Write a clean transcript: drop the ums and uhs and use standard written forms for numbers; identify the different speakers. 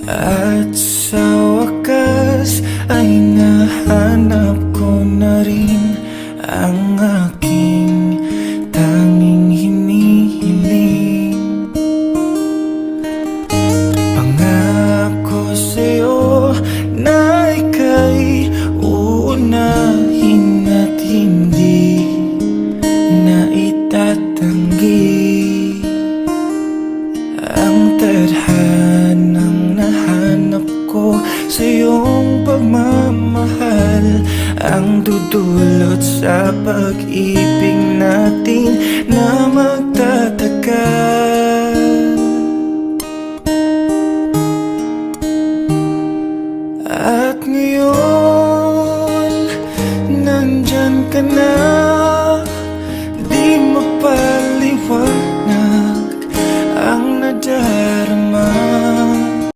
Speaker 1: At sa wakas ay nahanap ko na rin ang aking tanging hinihiling. Pangako sa'yo na ika'y uunahin at hindi na itatanggi ang tadhanang nahanap ko sa iyong pagmamahal, ang dudulot sa pag-ibig natin na